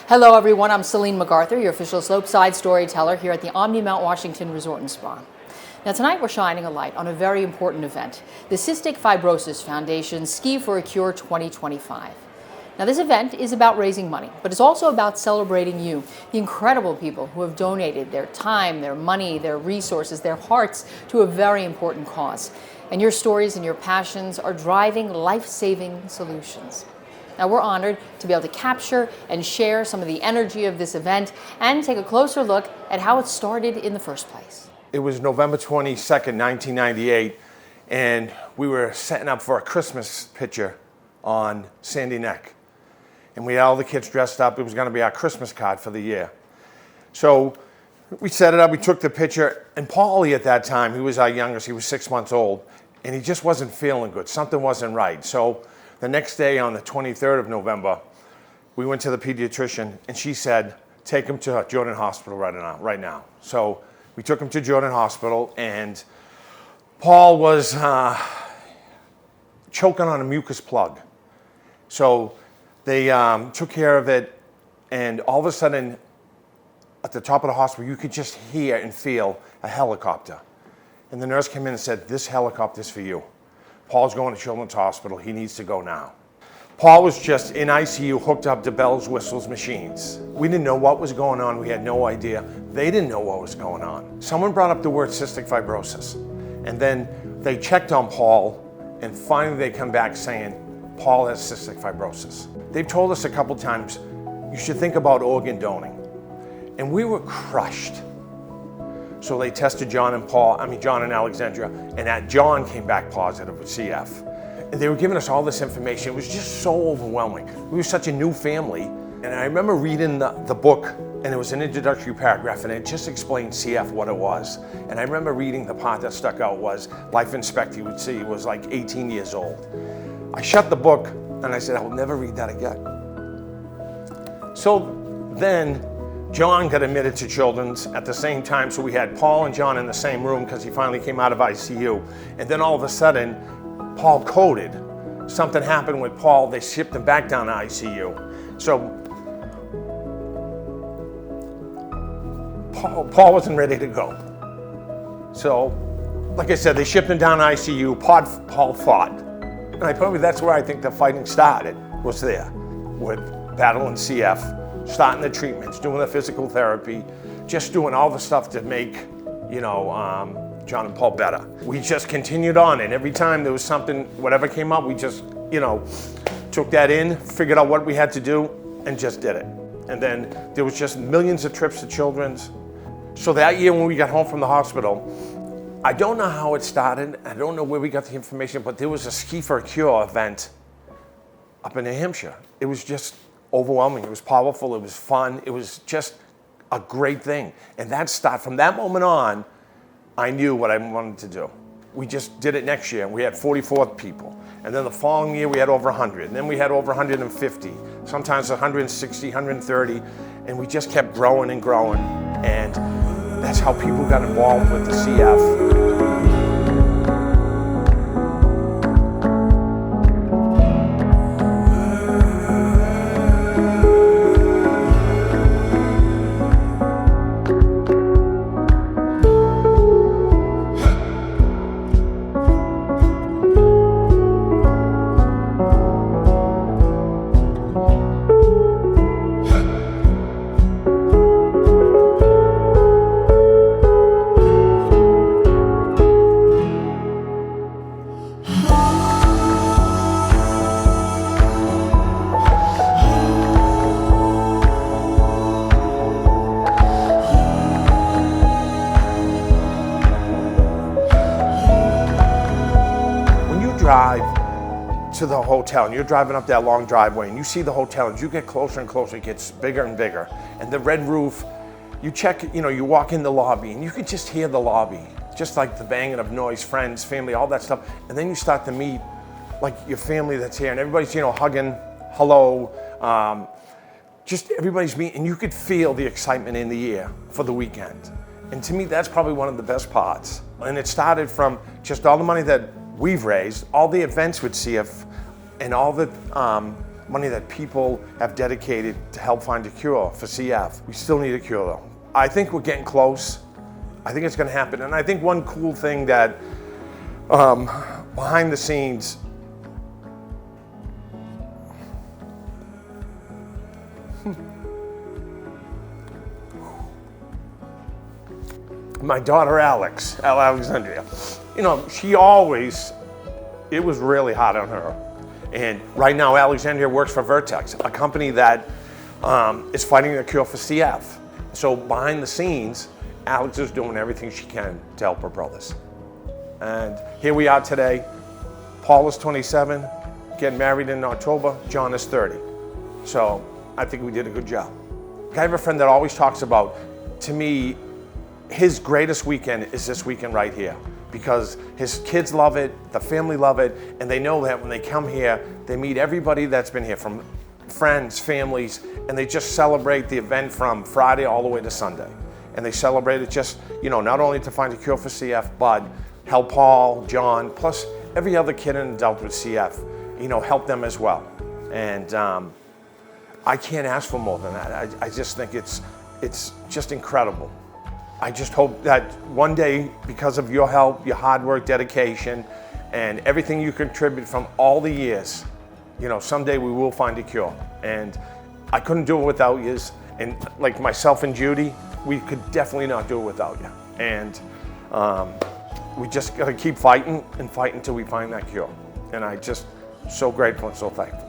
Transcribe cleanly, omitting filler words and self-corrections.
Hello everyone, I'm Céline MacArthur, your official Slopeside storyteller here at the Omni Mount Washington Resort and Spa. Now tonight we're shining a light on a very important event, the Cystic Fibrosis Foundation's Ski for a Cure 2025. Now this event is about raising money, but it's also about celebrating you, the incredible people who have donated their time, their money, their resources, their hearts to a very important cause. And your stories and your passions are driving life-saving solutions. Now we're honored to be able to capture and share some of the energy of this event and take a closer look at how it started in the first place. It was November 22nd, 1998, and we were setting up for a Christmas picture on Sandy Neck. And we had all the kids dressed up. It was gonna be our Christmas card for the year. So we set it up, we took the picture, and Paulie at that time, he was our youngest, he was 6 months old, and he just wasn't feeling good. Something wasn't right. So the next day, on the 23rd of November, we went to the pediatrician, and she said, take him to Jordan Hospital right now. So we took him to Jordan Hospital, and Paul was choking on a mucus plug. So they took care of it, and all of a sudden, at the top of the hospital, you could just hear and feel a helicopter. And the nurse came in and said, this helicopter's for you. Paul's going to Children's Hospital. He needs to go now. Paul was just in ICU, hooked up to bells, whistles, machines. We didn't know what was going on. We had no idea. They didn't know what was going on. Someone brought up the word cystic fibrosis. And then they checked on Paul, and finally they come back saying, Paul has cystic fibrosis. They've told us a couple times, you should think about organ donating. And we were crushed. So they tested John and Alexandria, and that John came back positive with CF. And they were giving us all this information. It was just so overwhelming. We were such a new family. And I remember reading the book, and it was an introductory paragraph, and it just explained CF, what it was. And I remember reading the part that stuck out was life expectancy was like 18 years old. I shut the book, and I said, I will never read that again. So then, John got admitted to Children's at the same time, so we had Paul and John in the same room because he finally came out of ICU. And then all of a sudden, Paul coded. Something happened with Paul, they shipped him back down to ICU. So Paul wasn't ready to go. So, like I said, they shipped him down to ICU, Paul fought. And that's where I think the fighting started, was there, with battling CF. Starting the treatments, doing the physical therapy, just doing all the stuff to make, John and Paul better. We just continued on, and every time there was something, whatever came up, we just, took that in, figured out what we had to do, and just did it. And then there was just millions of trips to Children's. So that year when we got home from the hospital, I don't know how it started, I don't know where we got the information, but there was a Ski for a Cure event up in New Hampshire. It was just overwhelming. It was powerful. It was fun. It was just a great thing. And from that moment on, I knew what I wanted to do. We just did it next year. We had 44 people. And then the following year, we had over 100. And then we had over 150, sometimes 160, 130. And we just kept growing and growing. And that's how people got involved with the CF. Drive to the hotel, and you're driving up that long driveway, and you see the hotel, and you get closer and closer, it gets bigger and bigger. And the red roof, you check, you walk in the lobby, and you can just hear the lobby, just like the banging of noise, friends, family, all that stuff. And then you start to meet, like, your family that's here, and everybody's, hugging, hello, just everybody's meeting, and you could feel the excitement in the air for the weekend. And to me, that's probably one of the best parts. And it started from just all the money that we've raised, all the events with CF, and all the money that people have dedicated to help find a cure for CF. We still need a cure though. I think we're getting close. I think it's gonna happen. And I think one cool thing that behind the scenes, my daughter Alexandria, you know, she always, it was really hard on her. And right now Alexandria works for Vertex, a company that is fighting the cure for CF. So behind the scenes, Alex is doing everything she can to help her brothers. And here we are today. Paul is 27, getting married in October. John is 30. So I think we did a good job. I have a friend that always talks about, to me, his greatest weekend is this weekend right here, because his kids love it, the family love it, and they know that when they come here, they meet everybody that's been here, from friends, families, and they just celebrate the event from Friday all the way to Sunday. And they celebrate it just, you know, not only to find a cure for CF, but help Paul, John, plus every other kid and adult with CF, you know, help them as well. And I can't ask for more than that. I just think it's just incredible. I just hope that one day, because of your help, your hard work, dedication, and everything you contribute from all the years, you know, someday we will find a cure. And I couldn't do it without you. And like myself and Judy, we could definitely not do it without you. And we just gotta keep fighting and fight until we find that cure. And I just so grateful and so thankful.